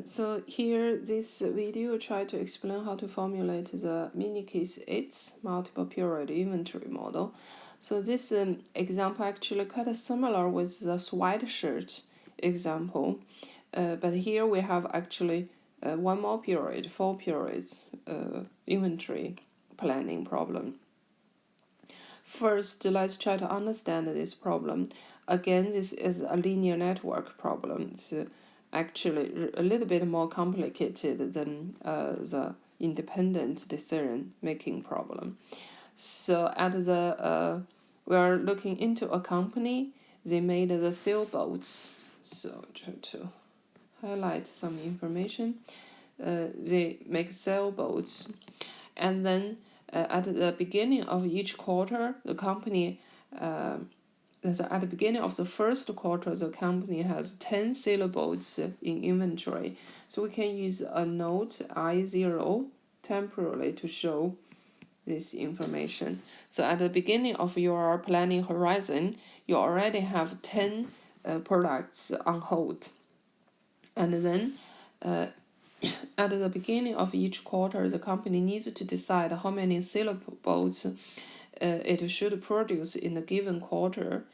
So here, this video try to explain how to formulate the minicase 8 multiple period inventory model. So this example actually quite similar with the sweatshirt example, but here we have actually one more period, 4 periods inventory planning problem. First, let's try to understand this problem. Again, this is a linear network problem. It's actually a little bit more complicated than the independent decision making problem. So at the we are looking into a company. They made the sailboats. So try to highlight some information. They make sailboats, and then at the beginning of each quarter, the company at the beginning of the first quarter, the company has 10 sailboats in inventory. So we can use a note I0 temporarily to show this information. So at the beginning of your planning horizon, you already have 10 products on hold. And then at the beginning of each quarter, the company needs to decide how many sailboats it should produce in a given quarter.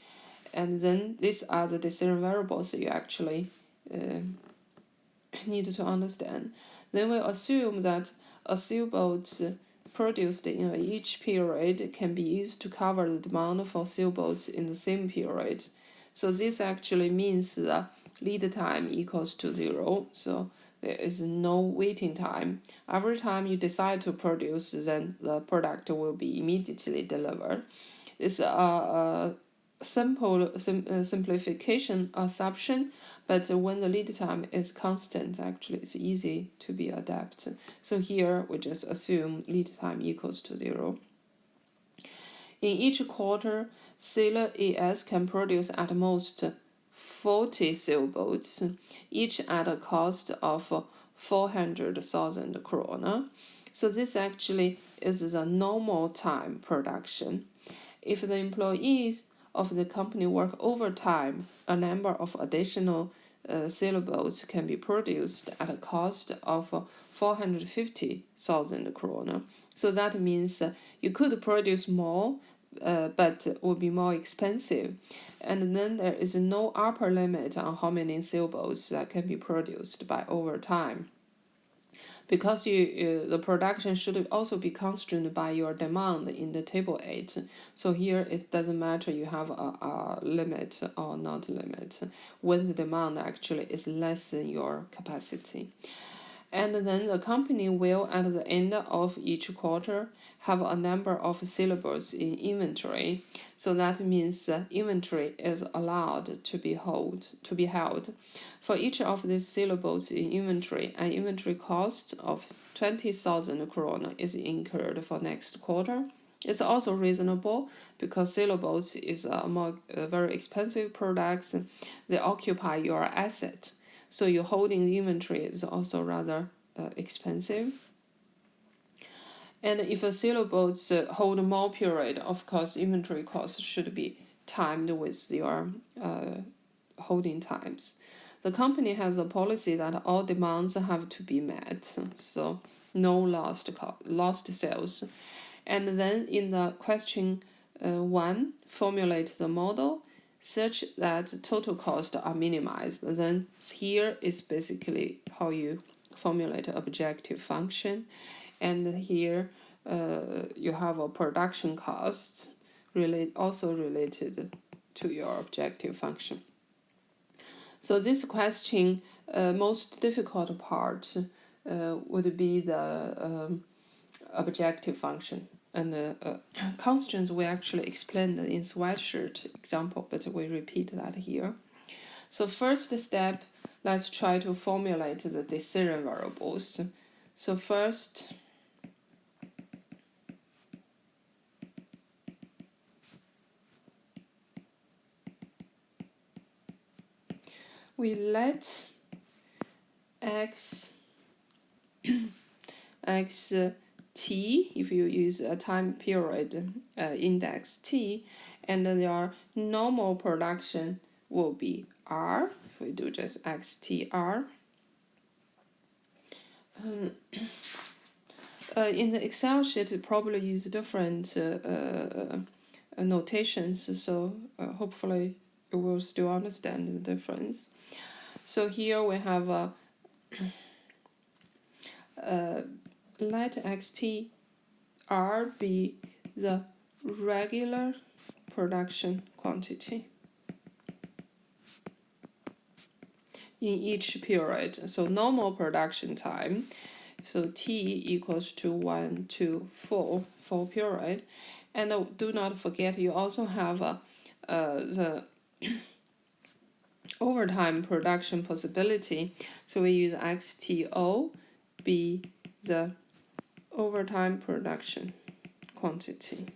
And then these are the decision variables you actually need to understand. Then we assume that a sailboat produced in each period can be used to cover the demand for sailboats in the same period. So this actually means that lead time equals to 0. So there is no waiting time. Every time you decide to produce, then the product will be immediately delivered. It's a simplification assumption, but when the lead time is constant, actually it's easy to be adapted. So here we just assume lead time equals to 0. In each quarter, sailor AS can produce at most 40 sailboats, each at a cost of 400,000 krona. So this actually is the normal time production. If the employees of the company work overtime, a number of additional sailboats can be produced at a cost of 450,000 krona. So that means you could produce more, but it would be more expensive. And then there is no upper limit on how many sailboats that can be produced by overtime. Because the production should also be constrained by your demand in the table 8. So here it doesn't matter you have a limit or not limit when the demand actually is less than your capacity. And then the company will, at the end of each quarter, have a number of sailboats in inventory. So that means inventory is allowed to be held. For each of these sailboats in inventory, an inventory cost of 20,000 krona is incurred for next quarter. It's also reasonable because sailboats is a very expensive products. They occupy your asset. So your holding inventory is also rather expensive. And if a sailboats hold more period, of course, inventory costs should be timed with your holding times. The company has a policy that all demands have to be met, so no lost sales. And then in the question 1, formulate the model such that total costs are minimized. Then here is basically how you formulate an objective function, and here you have a production cost also related to your objective function. So this question, most difficult part would be the objective function. And the constraints we actually explained in sweatshirt example, but we repeat that here. So first step, let's try to formulate the decision variables. So first, we let x t, if you use a time period index t, and then your normal production will be r, if we do just xtr. In the Excel sheet, you probably use different notations, so hopefully you will still understand the difference. So here we have let XTR be the regular production quantity in each period. So normal production time, so T equals to 1 to 4 for period. And do not forget you also have the overtime production possibility. So we use XTO be the overtime production quantity.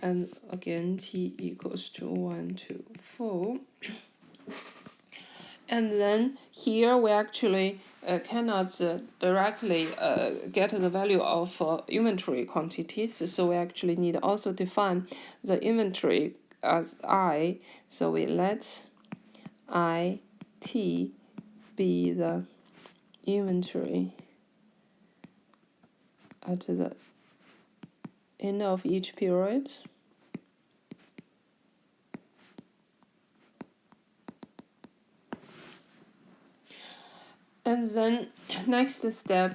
And again, T equals to 1 to 4. And then here we actually cannot directly get the value of inventory quantities. So we actually need to also define the inventory as I. So we let IT be the inventory at the end of each period. And then next step,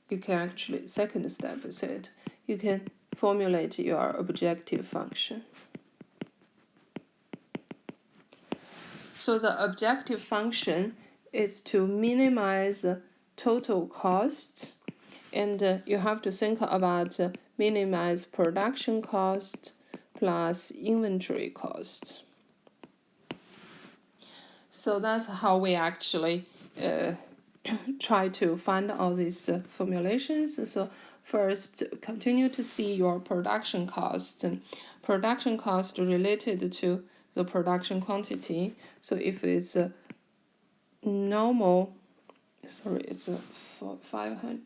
you can actually, second step is it, you can formulate your objective function. So the objective function is to minimize total costs, and you have to think about minimize production cost plus inventory cost. So that's how we actually try to find all these formulations. So first, continue to see your production cost. Production cost related to the production quantity. So if it's normal, sorry, it's 500.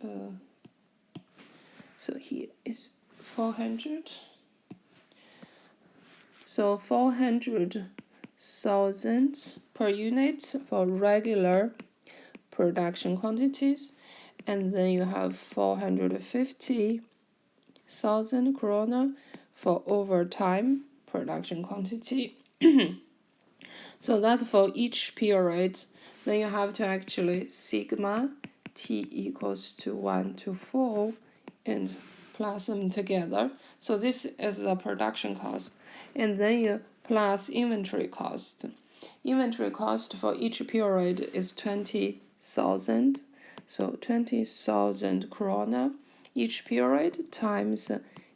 So here is 400. So 400,000 per unit for regular production quantities, and then you have 450,000 krona for overtime production quantity. So that's for each period. Then you have to actually sigma T equals to 1 to 4 and plus them together. So this is the production cost. And then you plus inventory cost. Inventory cost for each period is 20,000. So 20,000 krona each period times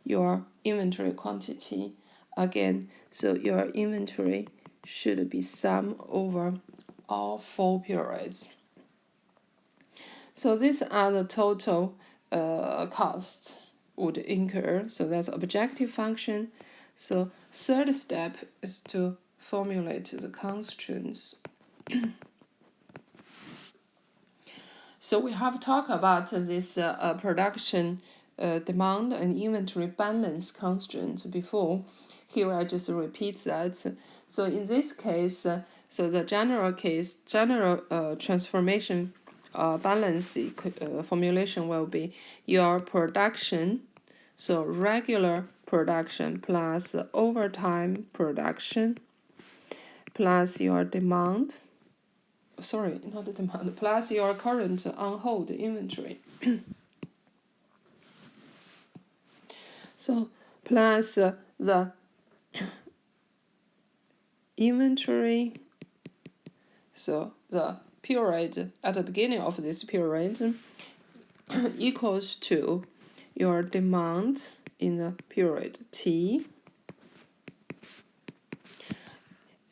your inventory quantity. Again, so your inventory should be sum over all 4 periods. So these are the total costs would incur. So that's objective function. So third step is to formulate the constraints. So we have talked about this production demand and inventory balance constraint before. Here I just repeat that. So in this case, so the general transformation balance formulation will be your production, so regular production plus overtime production plus your demand, sorry, not the demand, plus your current on hold inventory. So plus the inventory, so the period at the beginning of this period equals to your demand in the period T,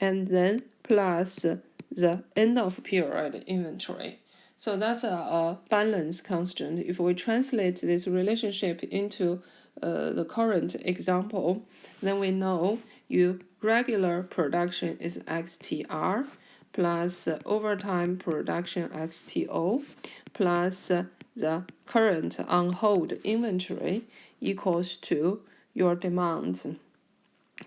and then plus the end of period inventory. So that's a balance constant. If we translate this relationship into the current example, then we know your regular production is XTR plus overtime production XTO plus the current on hold inventory equals to your demand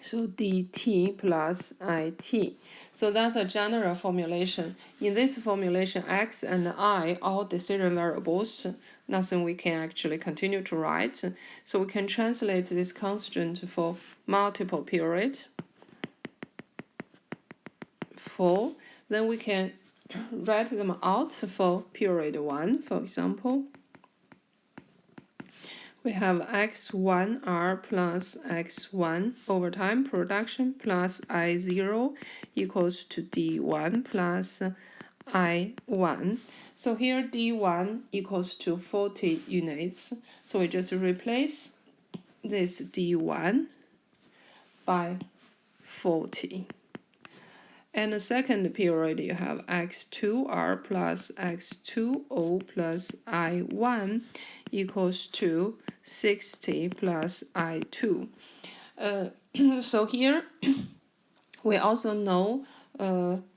So dt plus it. So that's a general formulation. In this formulation, x and I, all decision variables, nothing we can actually continue to write. So we can translate this constant for multiple period. For then we can write them out for period 1, for example. We have x1r plus x1 over time production plus I0 equals to d1 plus I1. So here d1 equals to 40 units. So we just replace this d1 by 40. And the second period, you have x2r plus x2o plus I1 equals to 60 plus I2. So here we also know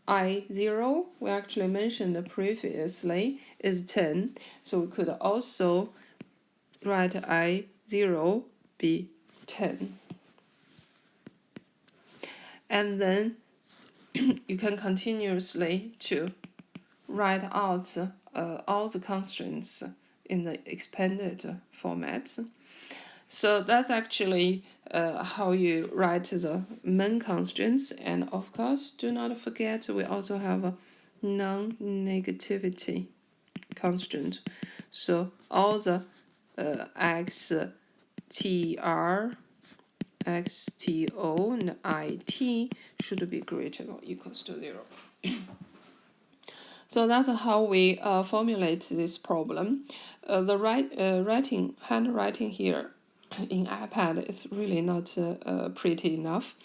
I0, we actually mentioned previously, is 10. So we could also write I0 be 10. And then you can continuously to write out all the constraints in the expanded format. So that's actually how you write the main constraints. And of course, do not forget we also have a non-negativity constraint. So all the xtr, xto, and it should be greater or equals to 0. So that's how we formulate this problem. The handwriting here in iPad is really not pretty enough.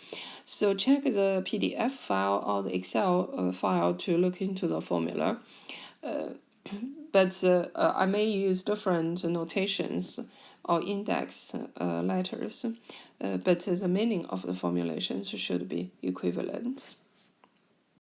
So check the PDF file or the Excel file to look into the formula. But I may use different notations or index letters, but the meaning of the formulations should be equivalent.